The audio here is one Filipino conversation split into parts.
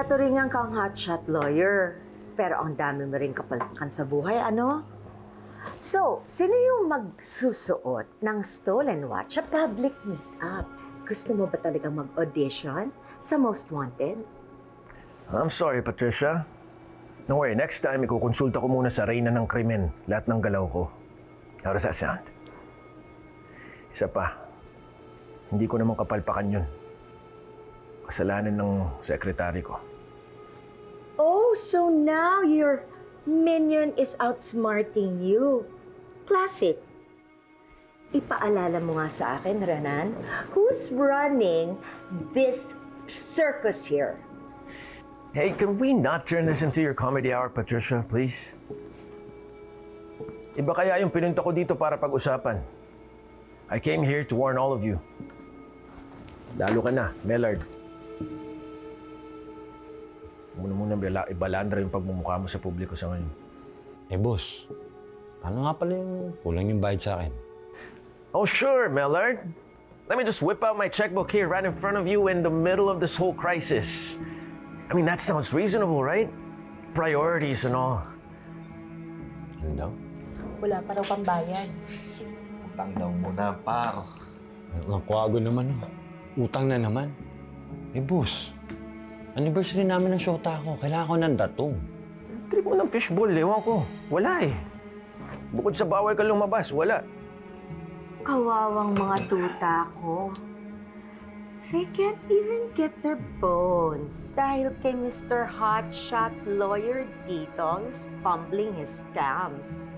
Pinaturingan kang hotshot lawyer. Pero ang dami mo rin kapalakan sa buhay, ano? So, sino yung magsusuot ng stolen watch sa public meet-up? Gusto mo ba talagang mag-audition sa Most Wanted? I'm sorry, Patricia. Don't worry, next time ikukonsulta ko muna sa reyna ng krimen lahat ng galaw ko. How does that sound? Isa pa, hindi ko naman kapalpakan yun. Kasalanan ng sekretary ko. Oh, so now your minion is outsmarting you. Classic. Ipaalala mo nga sa akin, Renan, who's running this circus here? Hey, can we not turn this into your comedy hour, Patricia, please? Iba kaya yung pinunta ko dito para pag-usapan. I came here to warn all of you. Lalo ka na, Mellard. Muna ibalandra yung pagmumukha mo sa publiko sa ngayon. Eh, boss, paano nga pala yung kulang yung bayad sa akin? Oh, sure, Mellard. Let me just whip out my checkbook here right in front of you in the middle of this whole crisis. I mean, that sounds reasonable, right? Priorities and all. Ano daw? Wala pa raw pambayad. Utang daw muna, par. Ang kwago naman, oh. Utang na naman. Eh, boss, anniversary namin ng shota ko. Kailangan ko ng datong. Trip mo ng fishbowl, ewan ko. Wala eh. Bukod sa bawal ka lumabas, wala. Kawawang mga tuta ko. They can't even get their bones dahil kay Mr. Hotshot Lawyer dito is fumbling his scams.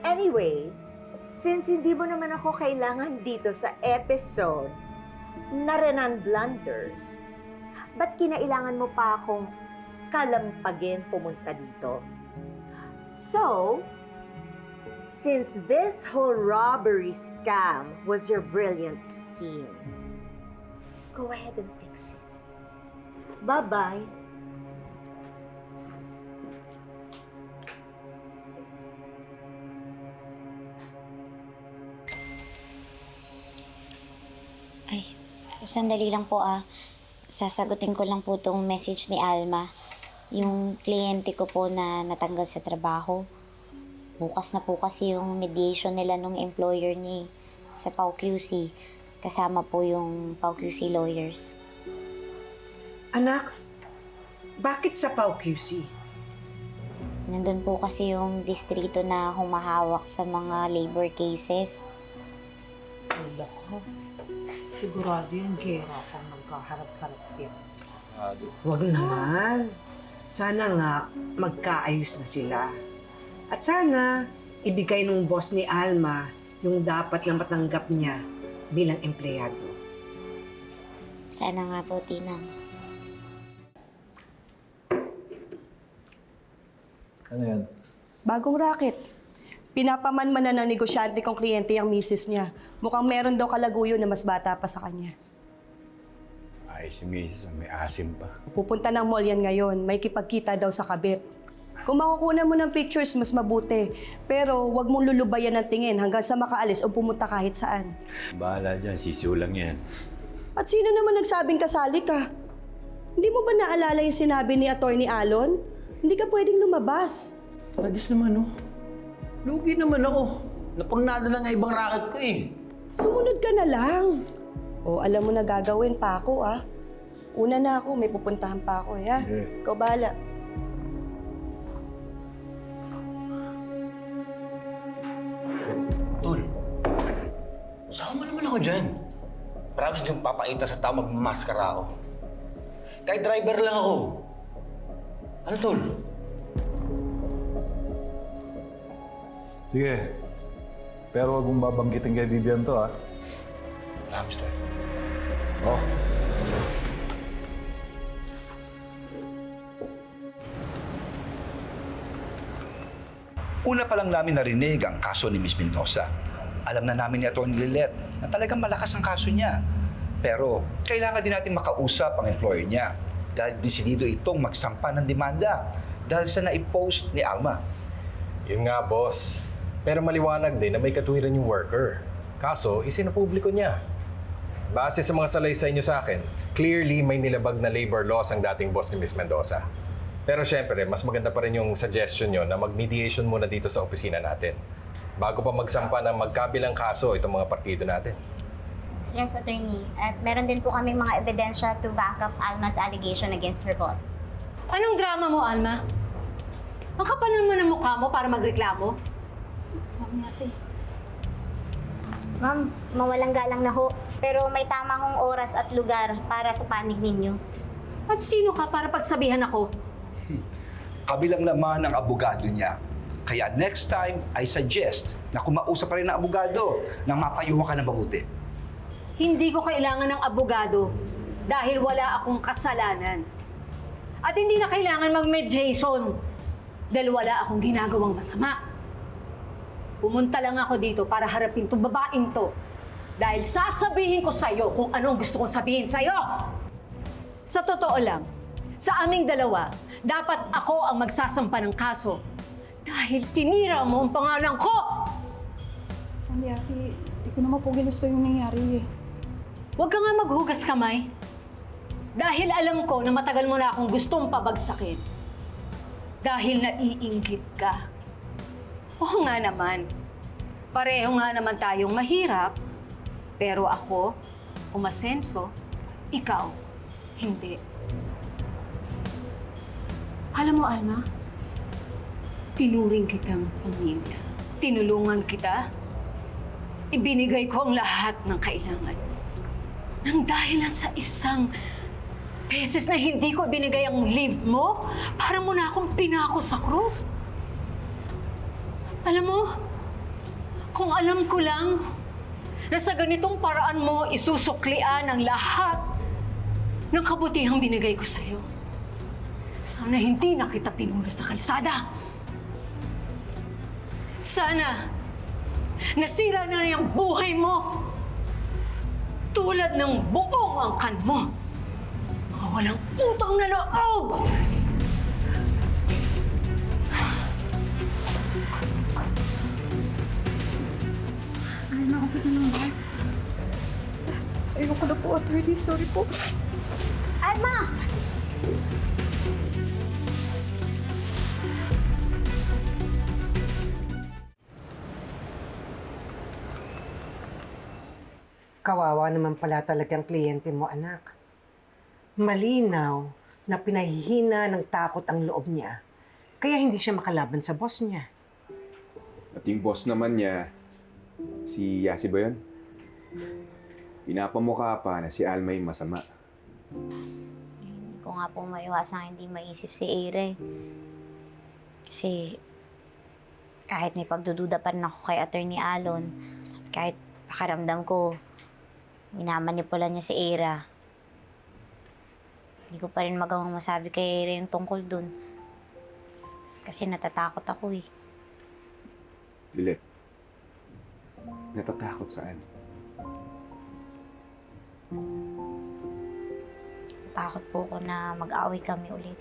Anyway, since hindi mo naman ako kailangan dito sa episode na Renan Blunders, ba't kinailangan mo pa akong kalampagin pumunta dito? So, since this whole robbery scam was your brilliant scheme, go ahead and fix it. Bye-bye. Ay, sandali lang po ah. Sasagutin ko lang po tong message ni Alma. Yung kliyente ko po na natanggal sa trabaho. Bukas na po kasi yung mediation nila nung employer niya sa Pau QC. Kasama po yung Pau QC lawyers. Anak, bakit sa Pau QC? Nandun po kasi yung distrito na humahawak sa mga labor cases. Wala ko. Sigurado yung gera kung magkaharap-harap yan. Huwag naman. Sana nga magkaayos na sila. At sana ibigay nung boss ni Alma yung dapat na matanggap niya bilang empleyado. Sana nga po, Tina. Ano yan? Bagong racket. Pinapamanman na ng negosyante kong kliyente yung misis niya. Mukhang meron daw kalaguyo na mas bata pa sa kanya. Ay, si Mrs. may asim pa. Pupunta ng mall yan ngayon. May kipagkita daw sa kabit. Kung makukuha mo ng pictures, mas mabuti. Pero huwag mong lulubayan ng tingin hanggang sa makaalis o pumunta kahit saan. Bahala dyan, sisiw lang yan. At sino naman nagsabing kasali ka? Hindi mo ba naalala yung sinabi ni Atty. Alon? Hindi ka pwedeng lumabas. Tragis naman, oh. Lugi naman ako. Napurnado na nga ibang racket ko eh. Sumunod ka na lang. O, alam mo na gagawin pa ako, ah. Una na ako, may pupuntahan pa ako, ha? Ikaw bahala. Tol, sama mo naman ako dyan. Promise yung papakita sa tao magmamaskara ako. Kahit driver lang ako. Ano, Tol? Sige. Pero huwag mong babanggitin kay Vivian to, ha? Promise, Tol. Oh. Una pa lang namin narinig ang kaso ni Miss Mendoza. Alam na namin ni Atty. Lilet na talagang malakas ang kaso niya. Pero kailangan din natin makausap ang employer niya dahil desidido itong magsampa ng demanda dahil sa naipost ni Alma. Yun nga, boss. Pero maliwanag din na may katuwiran yung worker. Kaso, isinapubliko niya. base sa mga salaysay niyo sa akin, clearly may nilabag na labor laws ang dating boss ni Miss Mendoza. Pero syempre, mas maganda pa rin yung suggestion niyo na mag-mediation muna dito sa opisina natin. Bago pa magsampa ng magkabilang kaso itong mga partido natin. Yes, attorney. At meron din po kami mga ebidensya to back up Alma's allegation against her boss. Anong drama mo, Alma? Ang kapal naman ng mukha mo para magreklamo. Mamiyasi. Ma'am, mawalang galang na ho. Pero may tama hong oras at lugar para sa panig ninyo. At sino ka para pagsabihan ako? Kabilang naman ang abogado niya. Kaya next time, I suggest na kumausap pa rin ng abogado nang mapayuhan ka ng mabuti. Hindi ko kailangan ng abogado dahil wala akong kasalanan. At hindi na kailangan mag-mediation dahil wala akong ginagawang masama. Pumunta lang ako dito para harapin tong babaeng to dahil sasabihin ko sa'yo kung anong gusto kong sabihin sa'yo. Sa totoo lang, sa aming dalawa, dapat ako ang magsasampa ng kaso dahil sinira mo ang pangalan ko! Yasi, di ko naman po ginusto yung nangyari eh. Huwag ka nga maghugas kamay. Dahil alam ko na matagal mo na akong gustong pabagsakin. Dahil naiinggit ka. Oo nga naman. Pareho nga naman tayong mahirap. Pero ako, umasenso, ikaw, hindi. Alam mo, Alma, tinuring kitang pamilya. Tinulungan kita. Ibinigay ko ang lahat ng kailangan. Nang dahilan sa isang beses na hindi ko binigay ang leave mo, para mo na akong pinako sa krus. Alam mo, kung alam ko lang na sa ganitong paraan mo isusuklian ang lahat ng kabutihang binigay ko sa'yo, sana hindi na kita pinuro sa kalsada. Sana nasira na yung buhay mo. Tulad ng buong angkan mo. Mga walang utang na loob! Alma, okay ka lang ba? Ayoko na po, attorney. Sorry po. Alma! Kawawa naman pala talagang kliyente mo, anak. Malinaw na pinahihina ng takot ang loob niya, kaya hindi siya makalaban sa boss niya. At yung boss naman niya, si Yasi ba yun? Pinapamukha pa na si Alma yung masama. Hindi ko nga po maiwasang hindi maisip si Aire. Kasi kahit may pagdududa pa rin ako kay Attorney Alon, at kahit pakaramdam ko, minamanipula niya si Aira. Hindi ko pa rin magawang masabi kay Aira yung tungkol dun. Kasi natatakot ako eh. Lilet, natatakot saan? Natatakot po ako na mag-away kami ulit.